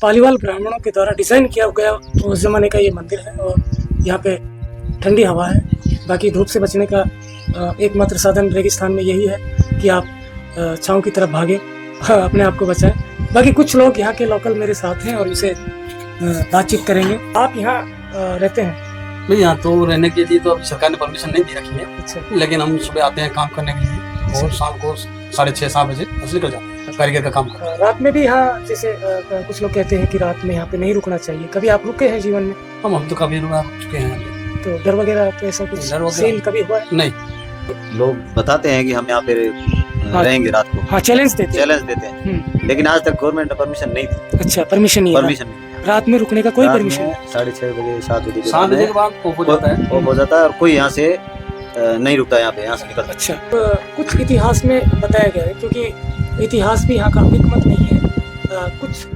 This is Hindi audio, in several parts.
पालीवाल ब्राह्मणों के द्वारा डिजाइन किया गया उस जमाने का ये मंदिर है और यहाँ पे ठंडी हवा है। बाकी धूप से बचने का एकमात्र साधन रेगिस्तान में यही है कि आप छांव की तरफ भागें, अपने आप को बचाएं। बाकी कुछ लोग यहाँ के लोकल मेरे साथ हैं और उनसे बातचीत करेंगे। आप यहाँ रहते हैं? नहीं, यहाँ तो रहने के लिए तो अभी सरकार ने परमिशन नहीं दी रखी है। अच्छा। लेकिन हम सुबह आते हैं काम करने के लिए और शाम को 6:30-7 बजे निकल जाते हैं कारीगर का काम करते रात में भी यहाँ जैसे कुछ लोग कहते हैं कि रात में यहाँ पे नहीं रुकना चाहिए, कभी आप रुके हैं जीवन में? हम तो कभी रुक चुके हैं। तो डर वगैरह तो ऐसा कुछ सीन कभी हुआ है? नहीं, लोग बताते हैं कि हम यहाँ पे रहेंगे रात को। हाँ, चैलेंज देते हैं। लेकिन आज तक गवर्नमेंट ने परमिशन नहीं दी। अच्छा, परमिशन नहीं रात में रुकने का कोई परमिशन? 6:30 बजे 7 बजे के बाद ऑफ हो जाता है और कोई यहाँ से नहीं रुकता, यहाँ पे यहाँ से निकलता। अच्छा, कुछ इतिहास में बताया गया है, क्योंकि इतिहास भी यहाँ का हिकमत नहीं है। कुछ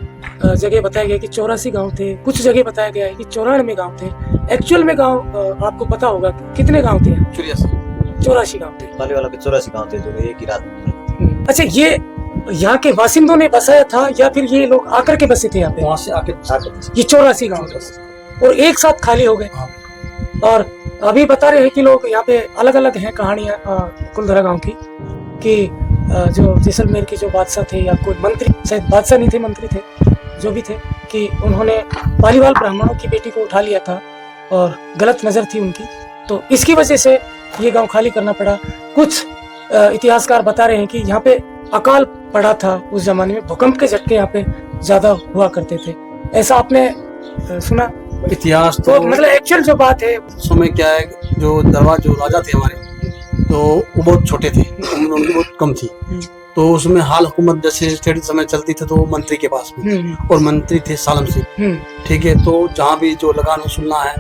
जगह बताया गया कि 84 गांव थे, कुछ जगह बताया गया है कि 94 गांव थे। एक्चुअल में गांव आपको पता होगा कितने गांव थे? 84 गांव थे। पालीवाला के 84 गांव थे जो एक ही रात में। अच्छा, ये यहाँ के बासिंदों ने बसाया था या फिर ये लोग आकर के बसे थे यहाँ पे? वहाँ से आके ये 84 गांव और एक साथ खाली हो गए। और अभी बता रहे हैं कि लोग यहाँ पे अलग अलग हैं कहानियां कुलधरा गांव की, कि जो जैसलमेर के जो बादशाह थे या कोई मंत्री, शायद बादशाह नहीं थे, मंत्री थे, जो भी थे, कि उन्होंने पालीवाल ब्राह्मणों की बेटी को उठा लिया था और गलत नजर थी उनकी, तो इसकी वजह से ये गांव खाली करना पड़ा। कुछ इतिहासकार बता रहे हैं कि यहाँ पे अकाल पड़ा था उस जमाने में, भूकंप के झटके यहाँ पे ज्यादा हुआ करते थे। ऐसा आपने सुना? इतिहास तो मतलब एक्चुअल जो बात है समय क्या है, जो दरबार जो राजा थे हमारे, तो वो बहुत छोटे थे, उम्र उनकी बहुत कम थी। तो उसमें हाल हुकूमत जैसे स्टेट समय चलती थी तो वो मंत्री के पास में, और मंत्री थे सालम सिंह। ठीक है, तो जहाँ भी जो लगान वसूलना है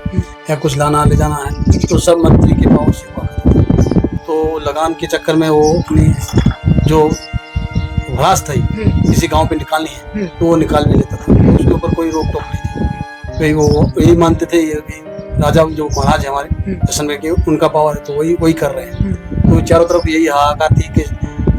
या कुछ लाना ले जाना है तो सब मंत्री के पास से हुआ करता। तो लगान के चक्कर में वो अपनी जो भ्रास थी किसी गांव पे निकालनी है तो वो निकाल भी लेता था, तो उसके ऊपर कोई रोक टोक नहीं थी। वो यही मानते थे ये राजा जो महाराज है हमारे जैसलमेर के, उनका पावर है तो वही कर रहे हैं। तो चारों तरफ यही हाहाकार थी कि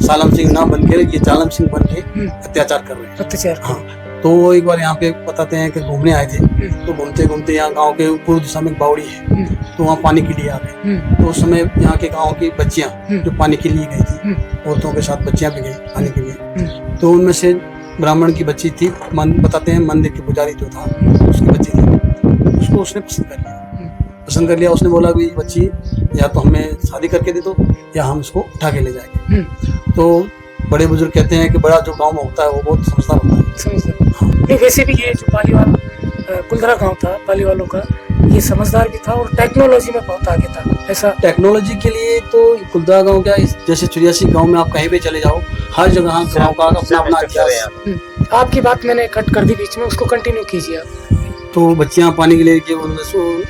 सालम सिंह ना बन के ये जालम सिंह बन के अत्याचार कर रहे हैं। अत्याचार। हाँ, तो वो एक बार यहाँ पे बताते हैं कि घूमने आए थे, तो घूमते घूमते यहाँ गांव के पूर्व दिशा में एक बावड़ी है, तो वहाँ पानी के लिए आ गए। तो उस समय यहाँ के गांव की बच्चियां जो पानी के लिए गई थी, औरतों के साथ बच्चियां भी गई पानी के लिए, तो उनमें से ब्राह्मण की बच्ची थी, बताते हैं मंदिर के पुजारी जो था उसकी बच्ची थी, उसको उसने पसंद कर लिया। उसने बोला कि बच्ची या तो हमें शादी करके दे दो या हम इसको उठा के ले जाएंगे। तो बड़े बुजुर्ग कहते हैं कि बड़ा जो गांव में होता है वो बहुत समझदार होता है। वैसे भी ये जो पालीवाल कुलधरा गांव था पालीवालों का, ये समझदार भी था और टेक्नोलॉजी में बहुत आगे था। ऐसा टेक्नोलॉजी के लिए तो कुलधरा गांव क्या, जैसे 84 गांव में आप कहीं भी चले जाओ, हर जगह गांव का अपना इतिहास। आपकी बात मैंने कट कर दी बीच में, उसको कंटिन्यू कीजिए आप। तो बच्चियां पानी के लिए उन्होंने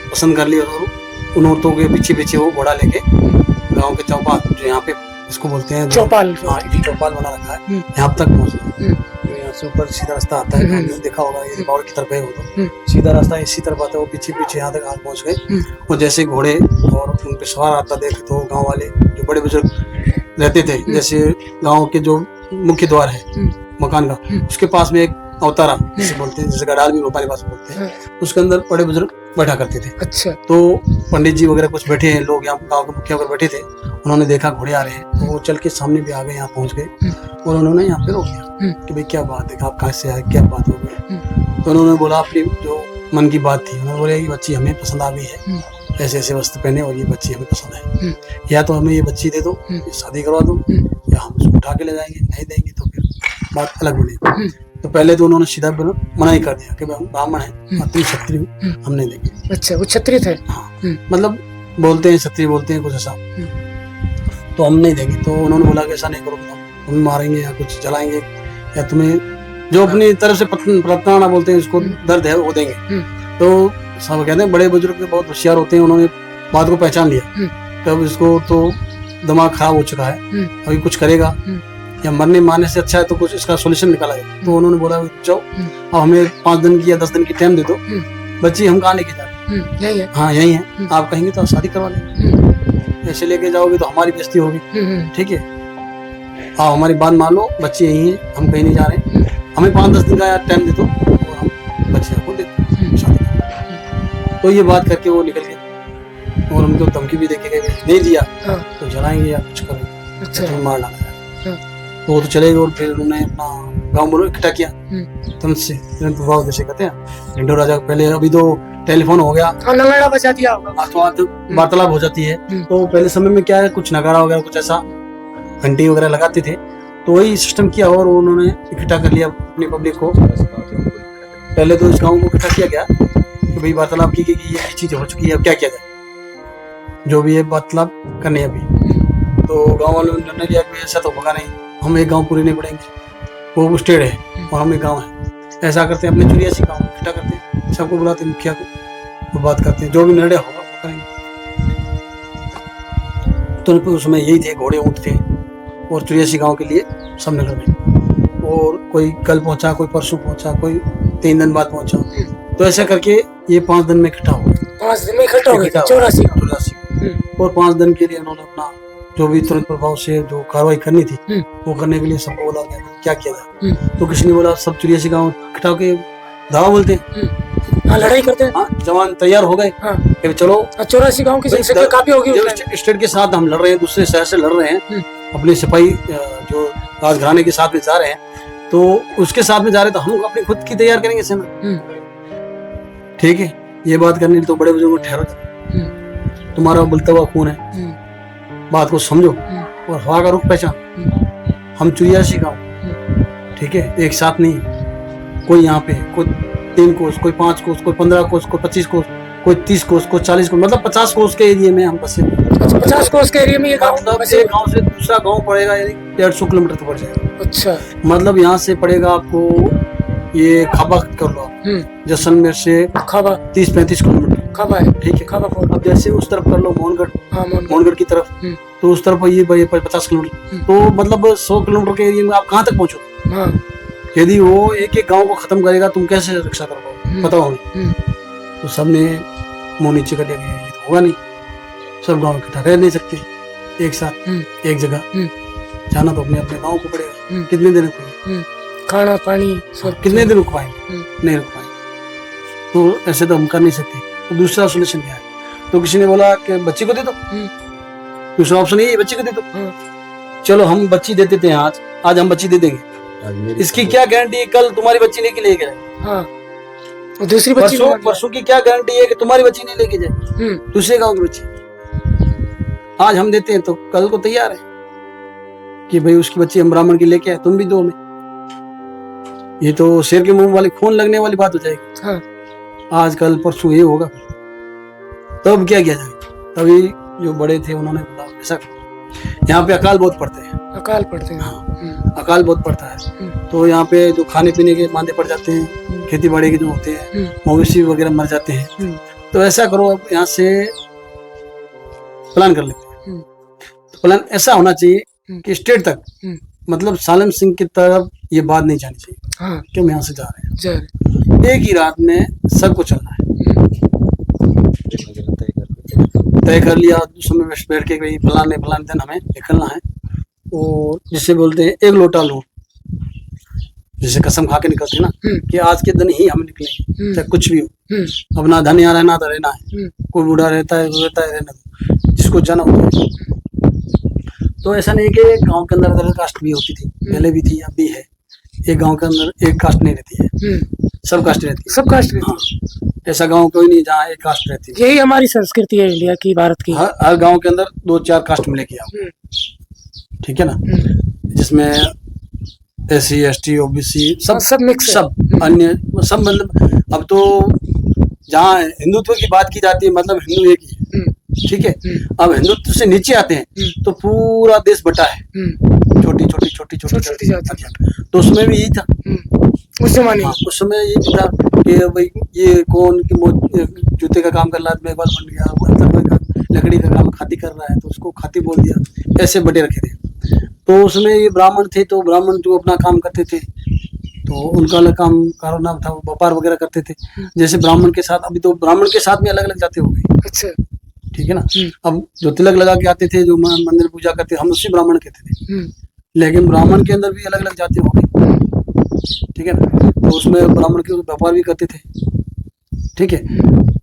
पसंद कर लिया और उन औरतों के पीछे पीछे वो घोड़ा लेके गांव के चौपाल जो यहाँ पे इसको बोलते हैं चौपाल, चौपाल बना रखा है, यहाँ तक पहुँचे। यहाँ से ऊपर सीधा रास्ता आता है, देखा होगा ये बावड़ की तरफ है, वो तो सीधा रास्ता इसी तरफ आता है, वो पीछे पीछे यहाँ तक आग पहुँच गए। और जैसे घोड़े और उन पे सवार आता देखे तो गाँव वाले जो बड़े बुजुर्ग रहते थे, जैसे गाँव के जो मुख्य द्वार है मकान का, उसके पास में एक अवतारा जिसे बोलते हैं, जैसे गडाल भी हमारे पास बोलते हैं, उसके अंदर बड़े बुजुर्ग बैठा करते थे। अच्छा। तो पंडित जी वगैरह कुछ बैठे हैं, लोग यहाँ गांव के मुखिया वगैरह बैठे थे, उन्होंने देखा घोड़े आ रहे हैं तो वो चल के सामने भी आ गए, यहाँ पहुंच गए और उन्होंने यहाँ पे रोक दिया कि भाई क्या बात है, आप कहाँ से आए, क्या बात हो गई। तो उन्होंने बोला अपनी जो मन की बात थी, उन्होंने बोला ये बच्ची हमें पसंद आ गई है, ऐसे ऐसे वस्त्र पहने और ये बच्ची हमें पसंद है, या तो हमें ये बच्ची दे दो, शादी करवा दो, या हम उसको उठा के ले जाएंगे, नहीं देंगे तो फिर बात अलग बनेगी। तो पहले तो उन्होंने सीधा मना ही कर दिया कि हम ब्राह्मण हैं, तुम क्षत्रिय, हम नहीं देंगे। अच्छा, वो क्षत्रिय थे? हाँ, मतलब बोलते हैं क्षत्रिय, बोलते हैं कुछ ऐसा, तो हम नहीं देंगे। तो उन्होंने बोला कि ऐसा नहीं करोगे तो हम मारेंगे या कुछ जलाएंगे, या तुम्हें जो अपनी तरफ से प्रताड़ना बोलते हैं उसको दर्द है वो देंगे। तो सब कहते हैं बड़े बुजुर्ग बहुत होशियार होते हैं, उन्होंने बात को पहचान लिया, तब इसको तो दिमाग खराब हो चुका है, अभी कुछ करेगा या मरने मारने से अच्छा है तो कुछ इसका सॉल्यूशन निकाला है। तो उन्होंने बोला जाओ अब हमें 5 दिन की या 10 दिन की टाइम दे दो, बच्ची हम कहाँ लेके जा रहे हैं, यही है। हाँ यही है, आप कहेंगे तो शादी करवा लेंगे, ऐसे लेके जाओगे तो हमारी बेइज्जती होगी, ठीक है, आप हमारी बात मान लो, बच्ची यही है, हम कहीं नहीं जा रहे, हमें 5-10 दिन का टाइम दे दो, हम तो ये बात करके वो निकल गए और उनको धमकी भी देके गए, नहीं दिया हाँ, तो जलाएंगे या कुछ करेंगे, अच्छा, तो मार डाला। हाँ, तो वो तो चले गए और फिर उन्होंने अपना गाँव वालों इकट्ठा किया तुरंत से, तुरंत प्रभाव जैसे कहते हैं हिंडो राजा। पहले अभी तो टेलीफोन हो गया, हाँ, नगाड़ा बजा दिया होगा। हाथों हाथ वार्तालाप हो जाती है। तो पहले समय में क्या है, कुछ नगाड़ा वगैरह कुछ ऐसा घंटी वगैरह लगाते थे, तो वही सिस्टम किया और उन्होंने इकट्ठा कर लिया अपनी पब्लिक को। पहले तो इस गाँव को इकट्ठा किया गया कि भाई वार्तालाप की कि ये चीज हो चुकी है, अब क्या किया जाए, जो भी है वार्तालाप करने अभी। तो गाँव वालों ने निर्णय लिया कि ऐसा तो होगा नहीं, हम एक गाँव पूरे नहीं पड़ेंगे, वो स्टेट है और हम एक गाँव है। ऐसा करते हैं, अपने 84 गाँव इकट्ठा करते हैं, सबको बुलाते हैं, मुखिया को, वो बात करते हैं, जो भी निर्णय होगा वो करेंगे। तो उसमें यही थे, घोड़े ऊँट थे और 84 गाँव के लिए सब निकल गए। और कोई कल पहुंचा, कोई परसों पहुंचा, कोई 3 दिन बाद पहुंचा। तो ऐसा करके ये 5 दिन में इकट्ठा हो गए। 5 दिन में इकट्ठा हो गए 84। और 5 दिन के लिए उन्होंने अपना जो भी तुरंत प्रभाव से जो कार्रवाई करनी थी वो करने के लिए सबको बोला गया क्या किया जाए। तो किसी ने बोला सब 84 गाँव इकट्ठा होकर धावा बोलते हैं, हाँ, लड़ाई करते हैं, हाँ, जवान तैयार हो गए, हाँ, फिर चलो 84 गाँव की जनसंख्या काफी होगी उस टाइम। स्टेट के साथ हम लड़ रहे हैं, दूसरे शहर से लड़ रहे हैं, अपने सिपाही जो राजघराने के साथ में जा रहे हैं, तो उसके साथ में जा रहे हैं, तो हम अपनी खुद की तैयार करेंगे सेना। ठीक है, ये बात करनी तो बड़े बुजुर्ग ठहरो, तुम्हारा बुलता हुआ खून है, बात को समझो और हवा का रुख पहचान। हम 84 गाँव, ठीक है, एक साथ नहीं, कोई यहाँ पे कोई 3 कोस, कोई 5 कोस, कोई 15 कोस, कोई 25 कोस, कोई 30 कोस, कोई 40 कोस, मतलब 50 कोस के एरिया में हम बसे। 50 कोस के एरिया में ये गाँव एक गाँव से दूसरा गाँव पड़ेगा 150 किलोमीटर तो पड़ जाएगा। अच्छा, मतलब यहाँ से पड़ेगा आपको ये खाबा कर लो आप, जैसलमेर से खाबा 30-35 किलोमीटर खाबा है, ठीक है। खाबा फोर्ट, अब जैसे उस तरफ कर लो मोहनगढ़, हाँ, मोहनगढ़ की तरफ, तो उस तरफ ये 50 किलोमीटर, तो मतलब 100 किलोमीटर के एरिया में आप कहाँ तक पहुँचो। हाँ, यदि वो एक एक गांव को खत्म करेगा, तुम कैसे रक्षा कर पाओगे, बताओ हमें। तो सबने मुंह नीचे कर लिया, ये तो होगा नहीं, सब गांव इकट्ठा रह नहीं सकते एक साथ एक जगह, जाना तो अपने अपने गांव को पड़ेगा। कितने दिन रुकेंगे, खाना पानी सब, कितने दिन रुक पाएंगे, नहीं रुक पाएंगे, तो ऐसे तो हम कर नहीं सकते। तो दूसरा सोल्यूशन क्या है, तो किसी ने बोला कि बच्ची को दे दो, दूसरा ऑप्शन ये बच्ची को दे दो। चलो हम बच्ची दे देते हैं, आज हम बच्ची दे देंगे, इसकी क्या गारंटी है कल तुम्हारी बच्ची लेके ले गए, हाँ, और दूसरी बच्ची परसों की क्या गारंटी है कि तुम्हारी बच्ची नहीं लेके जाए, दूसरे गांव की बच्ची। आज हम देते हैं तो कल को तैयार है कि भाई उसकी बच्ची हम ब्राह्मण की लेके आए, तुम भी दो में। ये तो शेर के मुंह वाली खून लगने वाली बात हो जाएगी। हाँ, आज कल परसों ये होगा, तब क्या किया जाए। तभी जो बड़े थे उन्होंने बोला ऐसा, यहाँ पे अकाल बहुत पड़ते हैं, अकाल पड़ते हैं, हाँ, अकाल बहुत पड़ता है, तो यहाँ पे जो खाने पीने के मांदे पड़ जाते हैं, खेती बाड़ी के जो होते हैं, मवेशी वगैरह मर जाते हैं। तो ऐसा करो, अब यहाँ से प्लान कर लेते हैं। तो प्लान ऐसा होना चाहिए कि स्टेट तक, मतलब सालम सिंह की तरफ ये बात नहीं जानी चाहिए, हाँ, कि हम यहाँ से जा रहे हैं। एक ही रात में सबको चलना है, तय कर लिया समय में बैठ के भाई फलाने दिन हमें निकलना है, और जिसे बोलते हैं एक लोटा लो, जैसे कसम खा के निकलते हैं ना कि आज के दिन ही हम निकलेंगे, चाहे कुछ भी हो। अब ना धन यहाँ रहना रहना है, कोई बूढ़ा रहता है रहना, जिसको जाना हो। तो ऐसा नहीं कि गांव के अंदर अलग कास्ट भी होती थी, पहले भी थी, अब भी है। एक गांव के अंदर एक कास्ट नहीं रहती है, सब कास्ट रहती है, सब कास्ट रहती है। ऐसा गांव कोई नहीं जहाँ एक कास्ट रहती है। यही हमारी संस्कृति है इंडिया की, भारत की। हर गांव के अंदर 2-4 कास्ट मिलेगी आप, ठीक है ना, जिसमें SC ST OBC सब मिक्स, सब अन्य सब, मतलब अब तो जहाँ हिंदुत्व की बात की जाती है, मतलब हिंदू एक ही है, ठीक है। अब हिंदुत्व से नीचे आते हैं तो पूरा देश बटा है, छोटी जातियां। तो उसमें भी यही था उस जमाने, उस समय यही था कि भाई ये कौन जूते का काम कर रहा है, मेघवाल बन गया, लकड़ी का काम खाती कर रहा है तो उसको खाती बोल दिया, ऐसे बटे रखे थे। तो उसमें ये ब्राह्मण थे, तो ब्राह्मण जो अपना काम करते थे, तो उनका अलग काम कारोबार था, व्यापार वगैरह करते थे। जैसे ब्राह्मण के साथ, अभी तो ब्राह्मण के साथ में अलग अलग जाते हो गए, अच्छा, ठीक है ना। अब जो तिलक लगा के आते थे, जो मंदिर पूजा करते, हम उसी ब्राह्मण कहते थे, लेकिन ब्राह्मण के अंदर भी अलग अलग जाति हो गई, ठीक है ना। तो उसमें ब्राह्मण के व्यापार भी करते थे, ठीक है।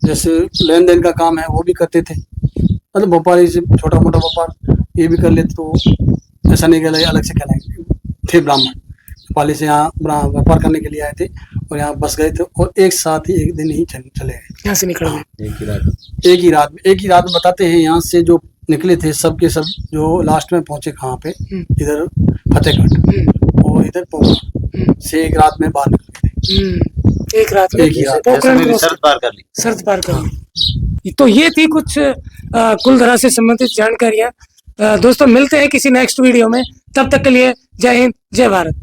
जैसे लेन देन का काम है वो भी करते थे, मतलब व्यापारी से छोटा मोटा व्यापार ये भी कर लेते, तो ऐसा नहीं कहलाए अलग से कहलाएंगे। थे ब्राह्मण, नेपाली से यहाँ व्यापार करने के लिए आए थे और यहाँ बस गए थे, और एक साथ ही एक दिन ही चले गए, यहाँ से निकल गए एक ही रात। एक ही रात में बताते हैं। यहाँ से जो निकले थे सब के सब, जो लास्ट में पहुंचे कहाँ पे, इधर फतेहगढ़ और इधर पोखरण से एक रात में बाहर निकले थे। एक रात में एक ही रात। पोखरण जैसे क्रॉस शर्त पार कर ली। शर्त पार कर ली। तो ये थी कुछ कुलधरा से संबंधित जानकारियां। दोस्तों मिलते हैं किसी नेक्स्ट वीडियो में, तब तक के लिए जय हिंद, जय भारत।